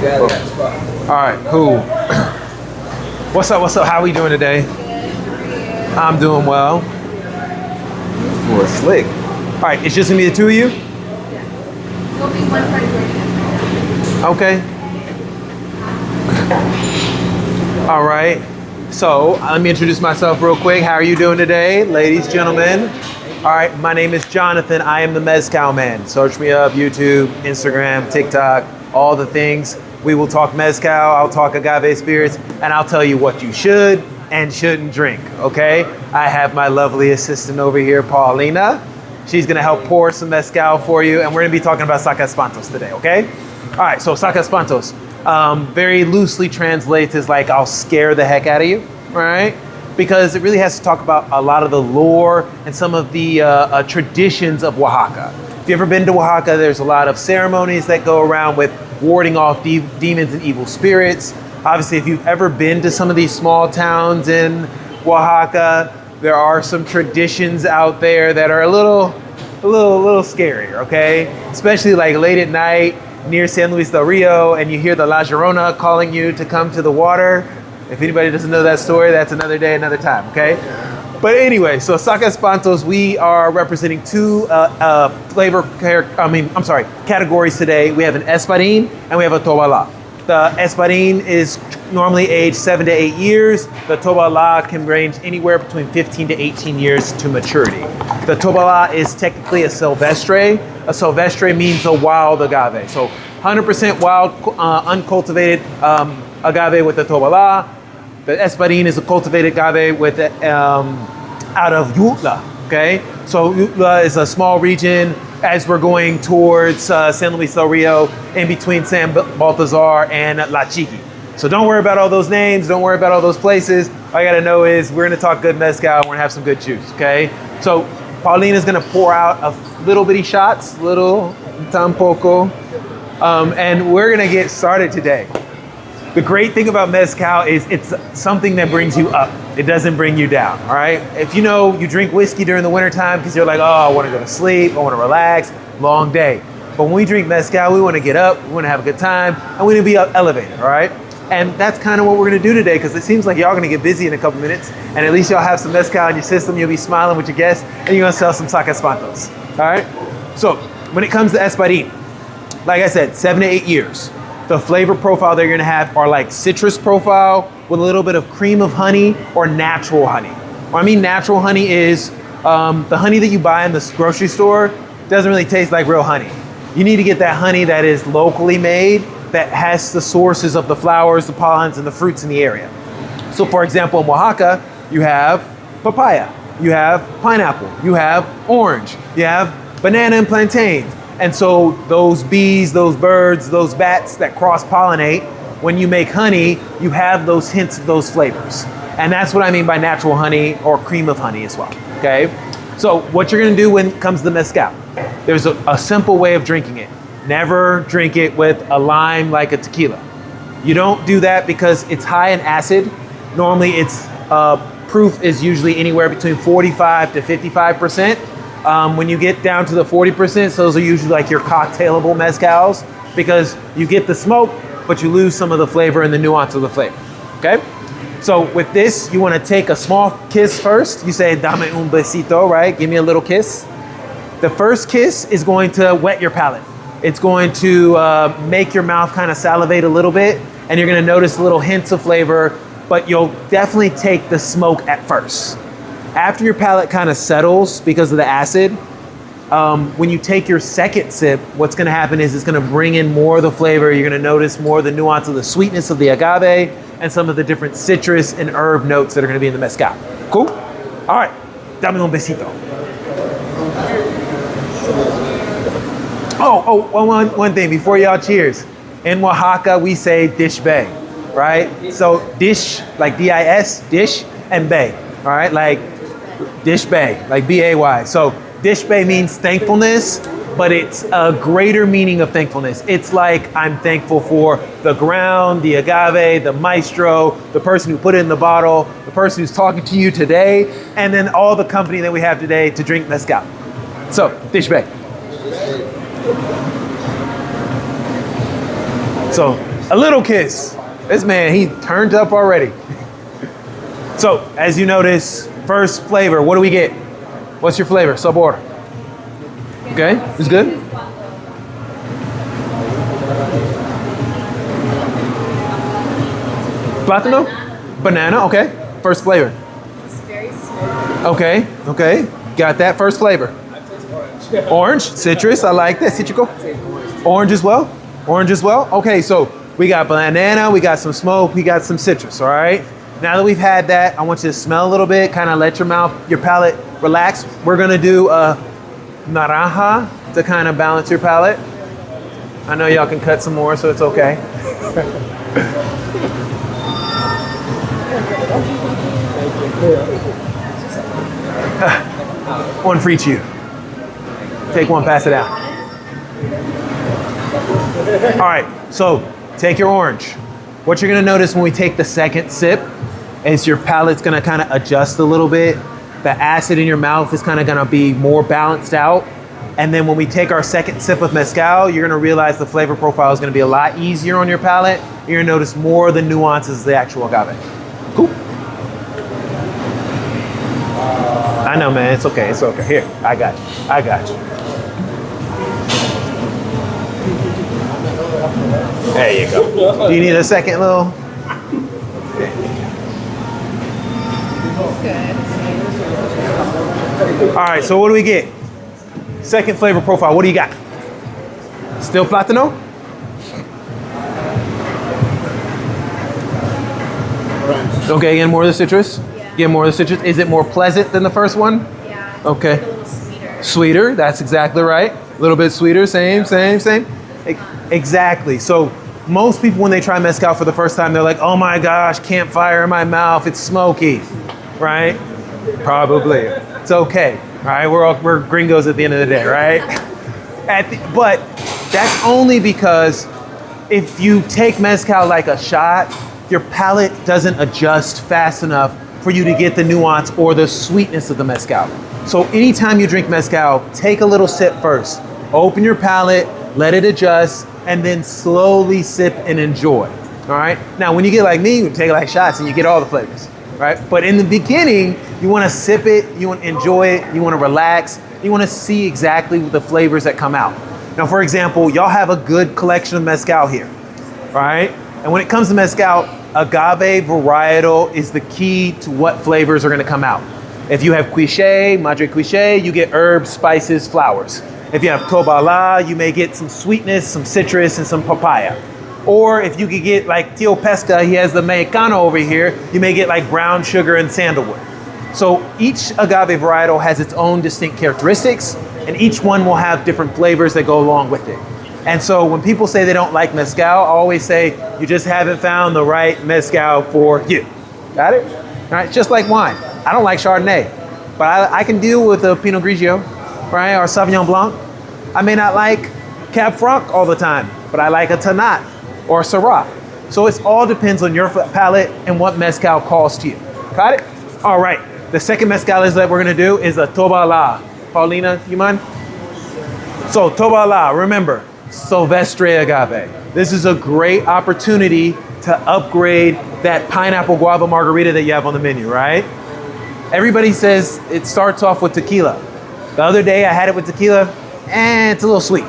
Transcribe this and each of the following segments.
got that spot. All right, cool. What's up? What's up? How we doing today? I'm doing well. For slick. All right, it's just gonna be the two of you? There'll be one party waiting. Okay. All right. So let me introduce myself real quick. How are you doing today, ladies, gentlemen? All right, my name is Jonathan. I am the Mezcal Man. Search me up, YouTube, Instagram, TikTok, all the things. We will talk Mezcal, I'll talk agave spirits, and I'll tell you what you should and shouldn't drink, okay? I have my lovely assistant over here, Paulina. She's gonna help pour some Mezcal for you, and we're gonna be talking about Saca Espantos today, okay? All right, so Saca Espantos, very loosely translates as like, I'll scare the heck out of you, all right? Because it really has to talk about a lot of the lore and some of the traditions of Oaxaca. If you've ever been to Oaxaca, there's a lot of ceremonies that go around with warding off demons and evil spirits. Obviously, if you've ever been to some of these small towns in Oaxaca, there are some traditions out there that are a little scarier, okay? Especially like late at night near San Luis del Rio, and you hear the La Llorona calling you to come to the water. If anybody doesn't know that story, that's another day, another time, okay? But anyway, so Saca Espantos, we are representing two categories today. We have an Espadín and we have a Tobala. The Espadín is normally aged 7 to 8 years. The Tobala can range anywhere between 15 to 18 years to maturity. The Tobala is technically a Silvestre. A Silvestre means a wild agave. So 100% wild, uncultivated agave with the Tobala. The Espadín is a cultivated agave with out of Yutla, okay? So Yutla is a small region as we're going towards San Luis del Rio, in between San Balthazar and La Chiqui. So don't worry about all those names, don't worry about all those places. All you gotta know is we're gonna talk good mezcal, we're gonna have some good juice, okay? So Paulina's gonna pour out a little bitty shots, little tampoco, and we're gonna get started today. The great thing about mezcal is it's something that brings you up. It doesn't bring you down, all right? If you know you drink whiskey during the wintertime because you're like, oh, I wanna go to sleep, I wanna relax, long day. But when we drink mezcal, we wanna get up, we wanna have a good time, and we wanna be elevated, all right? And that's kind of what we're gonna do today, because it seems like y'all gonna get busy in a couple minutes, and at least y'all have some mezcal in your system, you'll be smiling with your guests, and you're gonna sell some Saca Espantos, all right? So when it comes to Espadín, like I said, 7 to 8 years. The flavor profile they're gonna have are like citrus profile with a little bit of cream of honey or natural honey. What I mean natural honey is the honey that you buy in the grocery store doesn't really taste like real honey. You need to get that honey that is locally made, that has the sources of the flowers, the pollens, and the fruits in the area. So for example, in Oaxaca, you have papaya, you have pineapple, you have orange, you have banana and plantain. And so those bees, those birds, those bats that cross-pollinate, when you make honey, you have those hints of those flavors. And that's what I mean by natural honey or cream of honey as well, okay? So what you're gonna do when it comes to mezcal, there's a simple way of drinking it. Never drink it with a lime like a tequila. You don't do that because it's high in acid. Normally its proof is usually anywhere between 45 to 55%. When you get down to the 40%, so those are usually like your cocktailable mezcals, because you get the smoke, but you lose some of the flavor and the nuance of the flavor, okay? So with this, you wanna take a small kiss first. You say, dame un besito, right? Give me a little kiss. The first kiss is going to wet your palate. It's going to make your mouth kind of salivate a little bit, and you're gonna notice little hints of flavor, but you'll definitely take the smoke at first. After your palate kind of settles because of the acid, when you take your second sip, what's gonna happen is it's gonna bring in more of the flavor. You're gonna notice more of the nuance of the sweetness of the agave and some of the different citrus and herb notes that are gonna be in the mezcal. Cool? All right, dame un besito. One thing before y'all cheers. In Oaxaca, we say dish bay, right? So dish, like D-I-S, dish, and bay, all right? Like dish bay, like B-A-Y. So dish bay means thankfulness, but it's a greater meaning of thankfulness. It's like I'm thankful for the ground, the agave, the maestro, the person who put it in the bottle, the person who's talking to you today, and then all the company that we have today to drink mezcal. So, dish bay. So, A little kiss. This man, he turned up already. So, as you notice, first flavor, what do we get? What's your flavor? Sabor. Okay, it's good. Plátano? Banana, okay. First flavor. It's very smoky. Okay, okay. Got that first flavor. Orange, citrus, I like that. Citrico. Orange as well? Orange as well? Okay, so we got banana, we got some smoke, we got some citrus, all right? Now that we've had that, I want you to smell a little bit, kind of let your palate relax. We're gonna do a naranja to kind of balance your palate. I know y'all can cut some more, so it's okay. One for each of you. Take one, pass it out. All right, so take your orange. What you're gonna notice when we take the second sip is your palate's gonna kind of adjust a little bit. The acid in your mouth is kind of gonna be more balanced out. And then when we take our second sip of mezcal, you're gonna realize the flavor profile is gonna be a lot easier on your palate. You're gonna notice more of the nuances of the actual agave. Cool. I know, man, it's okay, it's okay. Here, I got you, I got you. There you go. Do you need a second little? It's good. All right, so what do we get? Second flavor profile, what do you got? Still plátano? Okay, again, more of the citrus? Yeah. Get more of the citrus. Is it more pleasant than the first one? Yeah. It's Okay. a little sweeter. Sweeter, that's exactly right. A little bit sweeter, same. Exactly. So most people, when they try mezcal for the first time, they're like, oh my gosh, campfire in my mouth, it's smoky, right? Probably. It's okay, all right? We're gringos at the end of the day, right? But that's only because if you take mezcal like a shot, your palate doesn't adjust fast enough for you to get the nuance or the sweetness of the mezcal. So anytime you drink mezcal, take a little sip first. Open your palate, let it adjust, and then slowly sip and enjoy, all right? Now, when you get like me, you take like shots and you get all the flavors, right? But in the beginning, you wanna sip it, you wanna enjoy it, you wanna relax, you wanna see exactly the flavors that come out. Now, for example, y'all have a good collection of mezcal here, right? And when it comes to mezcal, agave varietal is the key to what flavors are gonna come out. If you have quiche, madre quiche, you get herbs, spices, flowers. If you have tobala, you may get some sweetness, some citrus, and some papaya. Or if you could get like Tio Pesca, he has the Mexicano over here, you may get like brown sugar and sandalwood. So each agave varietal has its own distinct characteristics, and each one will have different flavors that go along with it. And so when people say they don't like mezcal, I always say, you just haven't found the right mezcal for you. Got it? All right, just like wine. I don't like Chardonnay, but I can deal with a Pinot Grigio, right, or Sauvignon Blanc. I may not like Cab Franc all the time, but I like a Tannat or a Syrah. So it all depends on your palate and what mezcal calls to you. Got it? All right, the second mezcal is that we're gonna do is a Tobala. Paulina, you mind? So Tobala, remember, Silvestre agave. This is a great opportunity to upgrade that pineapple guava margarita that you have on the menu, right? Everybody says it starts off with tequila. The other day I had it with tequila, and it's a little sweet.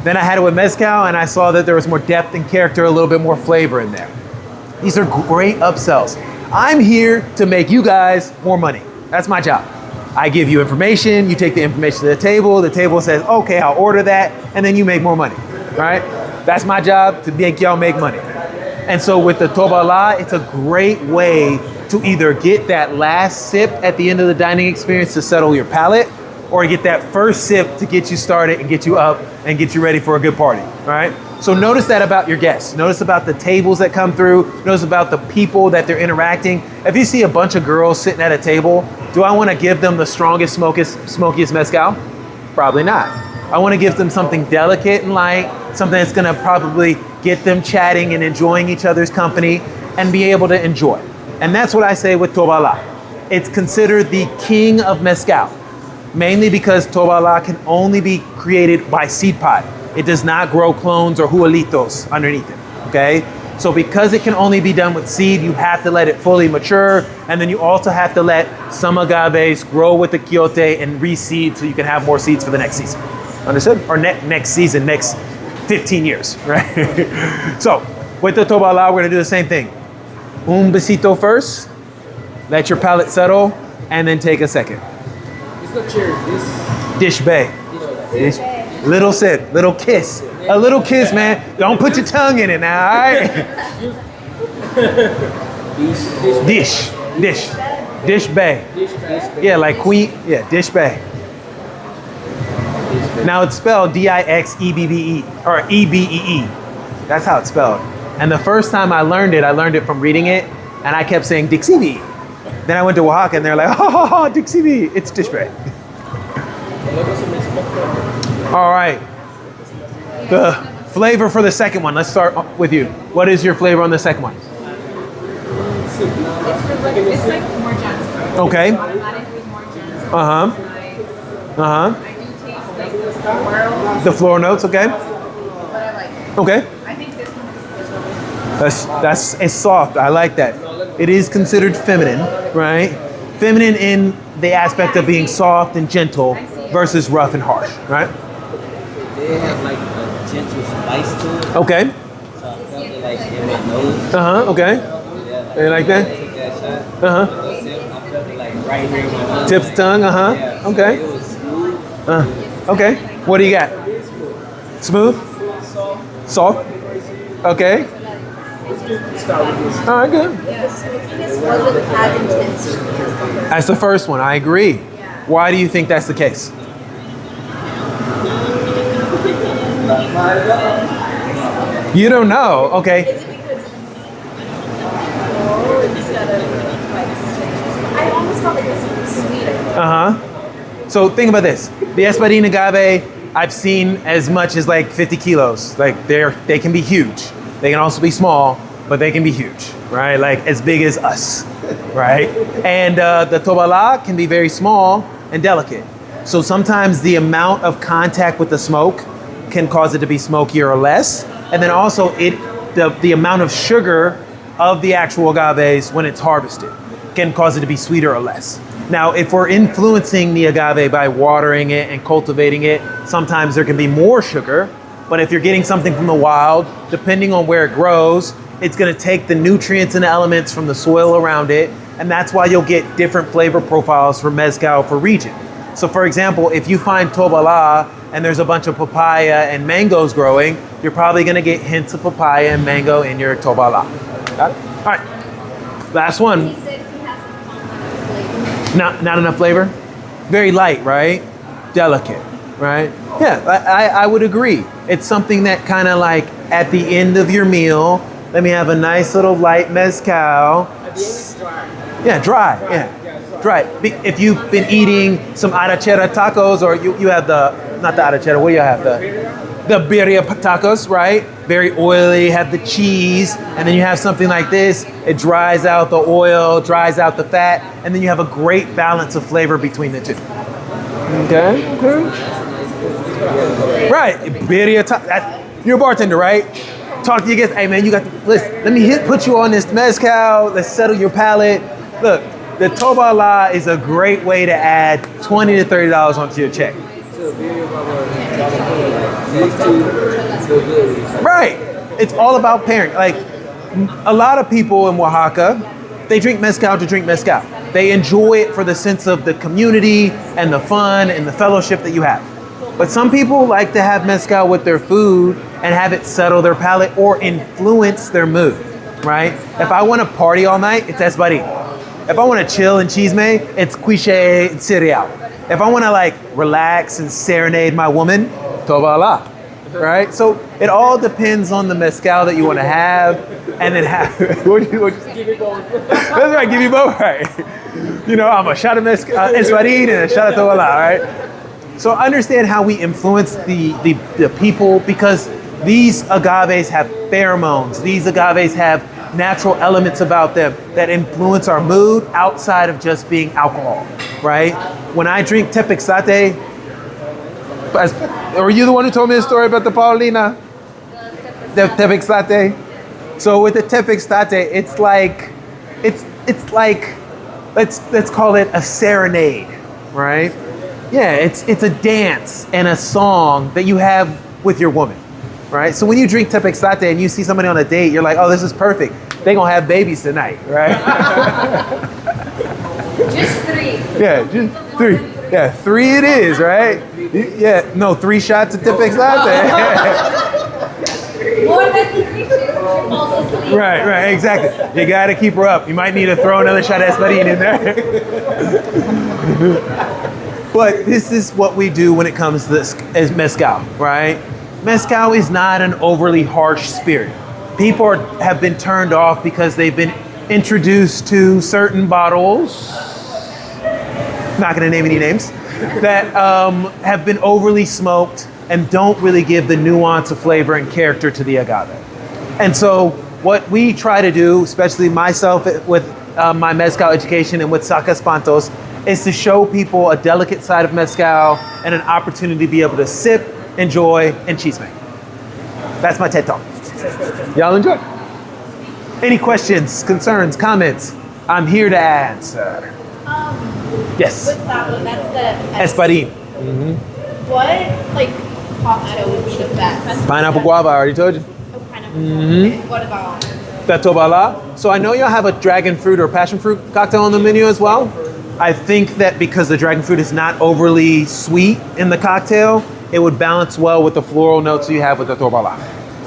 Then I had it with mezcal, and I saw that there was more depth and character, a little bit more flavor in there. These are great upsells. I'm here to make you guys more money. That's my job. I give you information, you take the information to the table says, okay, I'll order that, and then you make more money, right? That's my job, to make y'all make money. And so with the Tobala, it's a great way to either get that last sip at the end of the dining experience to settle your palate, or get that first sip to get you started and get you up and get you ready for a good party, all right? So notice that about your guests. Notice about the tables that come through. Notice about the people that they're interacting. If you see a bunch of girls sitting at a table, do I want to give them the strongest, smokiest mezcal? Probably not. I want to give them something delicate and light, something that's going to probably get them chatting and enjoying each other's company and be able to enjoy. And that's what I say with Tobala. It's considered the king of mezcal, mainly because Tobala can only be created by seed pod. It does not grow clones or juelitos underneath it. okay? So because it can only be done with seed, you have to let it fully mature, and then you also have to let some agaves grow with the quiote and reseed so you can have more seeds for the next season. Understood? Or next season, next 15 years, right? So with the tobala, we're gonna do the same thing. Un besito first, let your palate settle, and then take a second. It's not cheers. This. Dish bay. Dish. Little sip, little kiss. A little kiss, man. Don't put your tongue in it now, all right? Dish. Dish bay. Yeah, like queen. Yeah, dish bay. Now it's spelled Dixebbe, or Ebee. That's how it's spelled. And the first time I learned it from reading it, and I kept saying Dixie. Then I went to Oaxaca and they're like, oh, Dixie, it's dish bay. All right. The flavor for the second one. Let's start with you. What is your flavor on the second one? It's like more Johnson. Okay. Automatically more Johnson. Uh-huh. I do taste like the floral, The floral notes, okay? but I like it. Okay. I think this one is That's it's soft. I like that. It is considered feminine, right? Feminine in the aspect of being soft and gentle versus rough and harsh, right? They have like a gentle spice to it. Okay. So I felt it like in my nose. Uh-huh. Okay. Yeah. You like that? Took that shot. Uh-huh. I felt it like right here in my nose. Tips tongue, uh-huh. Yeah. Okay. It was smooth. Okay. What do you got? Smooth? Soft? Okay. All right, good. this wasn't as intense as the first. That's the first one. I agree. Why do you think that's the case? You don't know. Okay. Is it because it's floral instead of like citrus? I almost felt like this one was sweeter. Uh-huh. So think about this. The Espadín agave, I've seen as much as like 50 kilos. Like they can be huge. They can also be small, but they can be huge, right? Like as big as us, right? And the tobala can be very small and delicate. So sometimes the amount of contact with the smoke can cause it to be smokier or less. And then also the amount of sugar of the actual agaves when it's harvested can cause it to be sweeter or less. Now, if we're influencing the agave by watering it and cultivating it, sometimes there can be more sugar. But if you're getting something from the wild, depending on where it grows, it's gonna take the nutrients and elements from the soil around it. And that's why you'll get different flavor profiles for mezcal for region. So for example, if you find tobala and there's a bunch of papaya and mangoes growing, you're probably gonna get hints of papaya and mango in your tobala. Got it? All right, last one. He said he has a flavor. Not enough flavor? Very light, right? Delicate, right? Yeah, I would agree. It's something that kind of like at the end of your meal, let me have a nice little light mezcal. At the end it's dry. Yeah, dry. Yeah. Dry. If you've been eating some arrachera tacos, or you have not the arrachera, what do you have? The birria tacos, right? Very oily, have the cheese, and then you have something like this. It dries out the oil, dries out the fat, and then you have a great balance of flavor between the two. Okay. Right, birria tacos. You're a bartender, right? Talk to your guests. Hey man, you got listen. Let me put you on this mezcal. Let's settle your palate. Look. The tobala is a great way to add $20 to $30 onto your check. Right. It's all about pairing. Like a lot of people in Oaxaca, they drink mezcal to drink mezcal. They enjoy it for the sense of the community and the fun and the fellowship that you have. But some people like to have mezcal with their food and have it settle their palate or influence their mood, right? If I want to party all night, it's espadín. If I want to chill and chisme, it's quiche and cereal. If I want to like relax and serenade my woman, tobala, right? So it all depends on the mezcal that you want to have, and then have. What do you give you both? That's right, give you both, right? You know, I'm a shot of espadín and a shot of tobala, right? So understand how we influence the people, because these agaves have pheromones. These agaves have natural elements about them that influence our mood outside of just being alcohol, right? When I drink tepexate, were you the one who told me the story about the Paulina? The tepexate? So with the tepextate, it's like let's call it a serenade, right? Yeah, it's a dance and a song that you have with your woman, right? So when you drink tepextate and you see somebody on a date, you're like, oh, this is perfect. They're gonna have babies tonight, right? Just 3. Yeah, just 3. Yeah, 3 it is, right? Yeah, no, 3 shots of tepextate. More than 3, she falls asleep. Right, exactly. You gotta keep her up. You might need to throw another shot of espadín in there. But this is what we do when it comes to this as mezcal, right? Mezcal is not an overly harsh spirit. People have been turned off because they've been introduced to certain bottles, not gonna name any names, that have been overly smoked and don't really give the nuance of flavor and character to the agave. And so what we try to do, especially myself with my mezcal education and with Saca Espantos, is to show people a delicate side of mezcal and an opportunity to be able to sip, enjoy, and chisme. That's my TED Talk. Y'all enjoy. Any questions, concerns, comments? I'm here to answer. Yes. With that one, that's the Espadín. What, like, hot meadow should that? Pineapple guava, I already told you. Oh, pineapple. Okay. What about? The Tobala. So I know y'all have a dragon fruit or passion fruit cocktail on the menu as well. I think that because the dragon fruit is not overly sweet in the cocktail, it would balance well with the floral notes you have with the Tobala.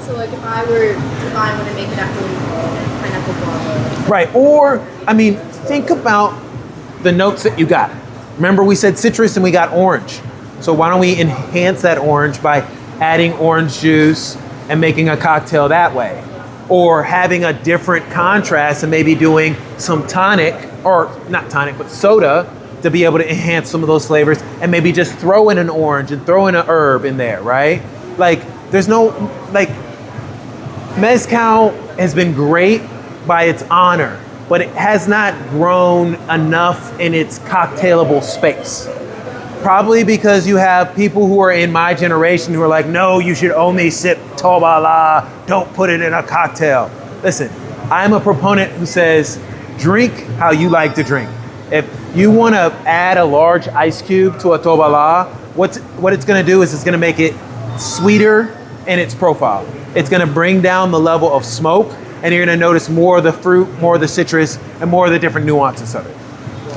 So, like, if I want to make it after pineapple guava. Right, or, I mean, think about the notes that you got. Remember we said citrus and we got orange. So why don't we enhance that orange by adding orange juice and making a cocktail that way? Or having a different contrast and maybe doing some tonic, or not tonic, but soda to be able to enhance some of those flavors and maybe just throw in an orange and throw in an herb in there, right? Like, there's no, like, mezcal has been great by its honor, but it has not grown enough in its cocktailable space. Probably because you have people who are in my generation who are like, no, you should only sip Tobala, don't put it in a cocktail. Listen, I'm a proponent who says, drink how you like to drink. If you want to add a large ice cube to a Tobala, what it's going to do is it's going to make it sweeter in its profile. It's going to bring down the level of smoke, and you're going to notice more of the fruit, more of the citrus, and more of the different nuances of it.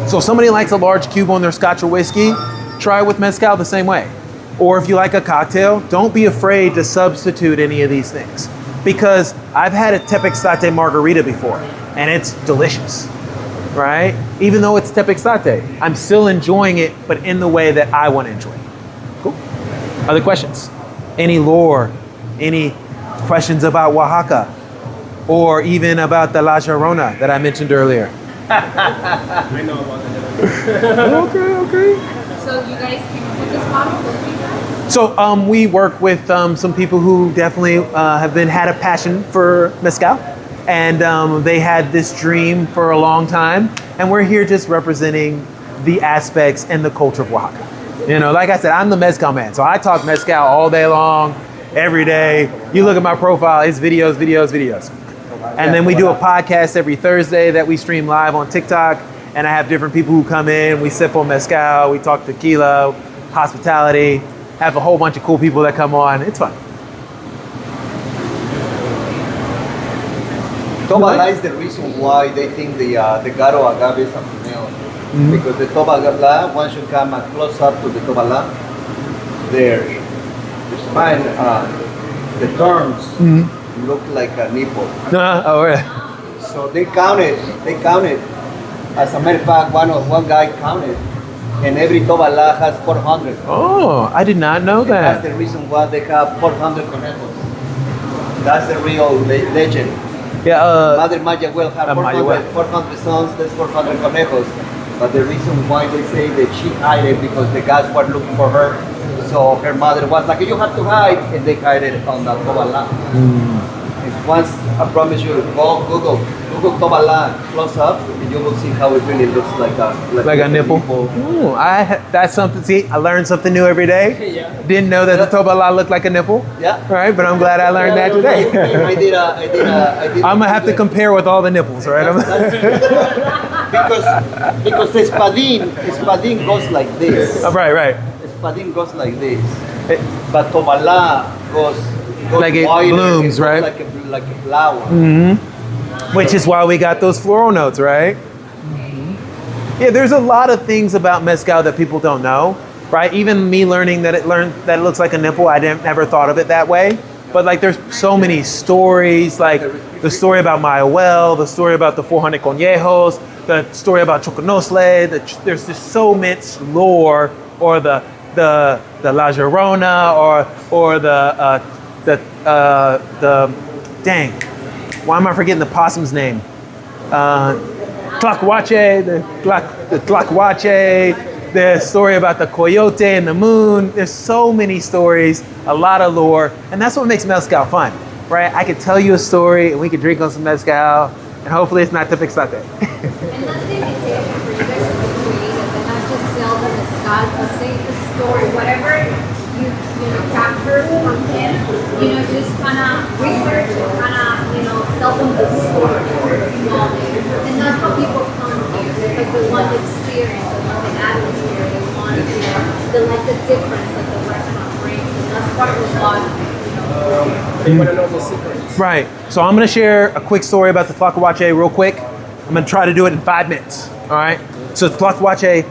So if somebody likes a large cube on their scotch or whiskey, try it with mezcal the same way. Or if you like a cocktail, don't be afraid to substitute any of these things. Because I've had a tepextate margarita before, and it's delicious, right? Even though it's tepextate, I'm still enjoying it, but in the way that I want to enjoy it. Cool. Other questions? Any lore? Any questions about Oaxaca? Or even about the La Llorona that I mentioned earlier? I know about that. Okay. So you guys came up with this model? So we work with some people who definitely had a passion for mezcal, and they had this dream for a long time, and we're here just representing the aspects and the culture of Oaxaca. You know, like I said, I'm the mezcal man, so I talk mezcal all day long, every day. You look at my profile, it's videos. And then we do a podcast every Thursday that we stream live on TikTok, and I have different people who come in, we sip on mezcal, we talk tequila, hospitality, have a whole bunch of cool people that come on. It's fun. Tobala is the reason why they think the Garo agave is a female. Because the Tobala, once you come close up to the Tobala, their spine, the turns look like a nipple. Oh, yeah. So they counted. As a matter of fact, one guy counted, and every Tobala has 400. Oh, I did not know That's that. the reason why they have 400 conejos. That's the real legend. Yeah, Mother Maya will have Mayagüel. 400 sons, that's 400 conejos. But the reason why they say that she hid it because the guys were looking for her. So her mother was like, you have to hide, and they hide it on the Tobala. once I promise you, go Google Tobala close up, and you will see how it really looks like Like a nipple. Ooh, that's something. See, I learned something new every day. Yeah. Didn't know that the tobala looked like a nipple. Yeah. All right, but I'm glad I learned that today. I did. I'm gonna have to compare with all the nipples, all right? because the espadín goes like this. Oh, right. Espadín goes like this, but Tobala goes Like it wider, blooms, goes right? Like a flower. Which is why we got those floral notes, right? Yeah, there's a lot of things about mezcal that people don't know, right? Even me learning that it looks like a nipple, I never thought of it that way. But like, there's so many stories, like the story about Mayahuel, the story about the 400 Conejos, the story about Choconosle. There's just so much lore, or the La Llorona, or the dang. Why am I forgetting the possum's name? Tlacuache, the Tlacuache, the story about the coyote and the moon. There's so many stories, a lot of lore, and that's what makes mezcal fun, right? I could tell you a story, and we could drink on some mezcal, and hopefully it's not tepextate. And that's the invitation for you guys to be creative and not just sell the mezcal, but say the story, whatever you capture from him, just kind of research and kind of, tell them the story, and that's how people come here, because they want the experience, they want the atmosphere, they want they like the difference that the restaurant brings, and that's part of what, They want to know the secrets. Right. So I'm going to share a quick story about the Tlacuache real quick. I'm going to try to do it in 5 minutes. All right. So Tlacuache,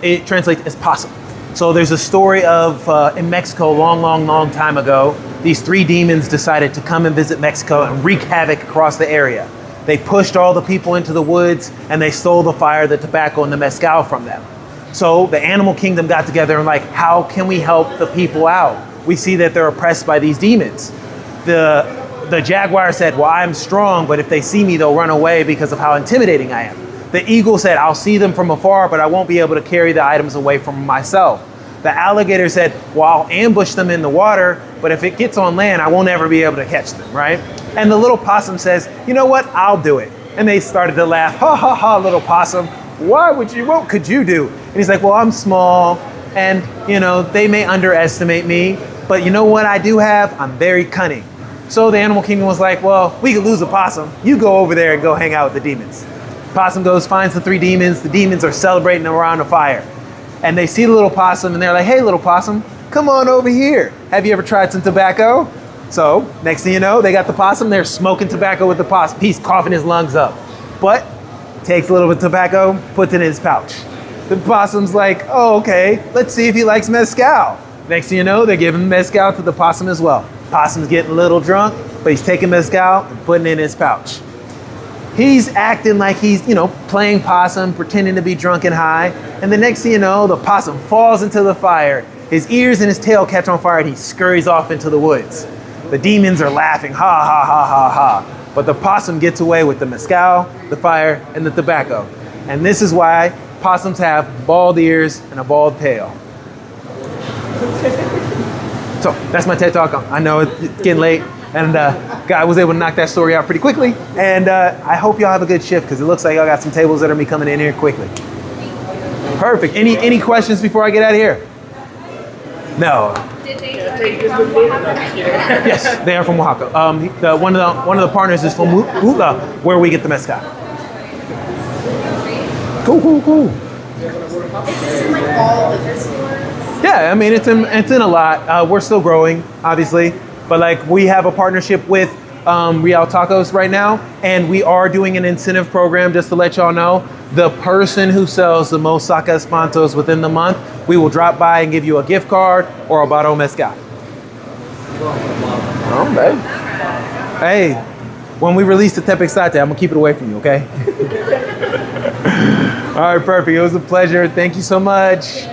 it translates as possum. So there's a story of in Mexico, long time ago, these 3 demons decided to come and visit Mexico and wreak havoc across the area. They pushed all the people into the woods, and they stole the fire, the tobacco, and the mezcal from them. So the animal kingdom got together and like, how can we help the people out? We see that they're oppressed by these demons. The jaguar said, well, I'm strong, but if they see me, they'll run away because of how intimidating I am. The eagle said, I'll see them from afar, but I won't be able to carry the items away from myself. The alligator said, well, I'll ambush them in the water, but if it gets on land, I won't ever be able to catch them, right? And the little possum says, you know what, I'll do it. And they started to laugh, ha ha ha, little possum, what could you do? And he's like, well, I'm small, and they may underestimate me, but you know what I do have? I'm very cunning. So the animal kingdom was like, well, we could lose a possum. You go over there and go hang out with the demons. Possum goes, finds the 3 demons. The demons are celebrating around a fire. And they see the little possum, and they're like, hey, little possum, come on over here. Have you ever tried some tobacco? So next thing you know, they got the possum. They're smoking tobacco with the possum. He's coughing his lungs up. But takes a little bit of tobacco, puts it in his pouch. The possum's like, oh, okay, let's see if he likes mezcal. Next thing you know, they're giving mezcal to the possum as well. Possum's getting a little drunk, but he's taking mezcal and putting it in his pouch. He's acting like he's, playing possum, pretending to be drunk and high. And the next thing you know, the possum falls into the fire. His ears and his tail catch on fire, and he scurries off into the woods. The demons are laughing, ha, ha, ha, ha, ha. But the possum gets away with the mezcal, the fire, and the tobacco. And this is why possums have bald ears and a bald tail. So that's my TED Talk. I know it's getting late, and guy was able to knock that story out pretty quickly. And I hope y'all have a good shift, because it looks like y'all got some tables that are be coming in here quickly. Perfect. Any questions before I get out of here? No. Did they come from Oaxaca? Yes, they are from Oaxaca. One of the partners is from Utla, where we get the mezcal. Cool. Is this in like all liquor stores? Yeah, I mean it's in a lot. We're still growing, obviously, but like we have a partnership with Real Tacos right now, and we are doing an incentive program. Just to let y'all know, the person who sells the most saca espantos within the month, we will drop by and give you a gift card or a bottle of mezcal. Oh, babe. Hey, when we release the tepextate, I'm gonna keep it away from you, okay? All right, perfect. It was a pleasure. Thank you so much.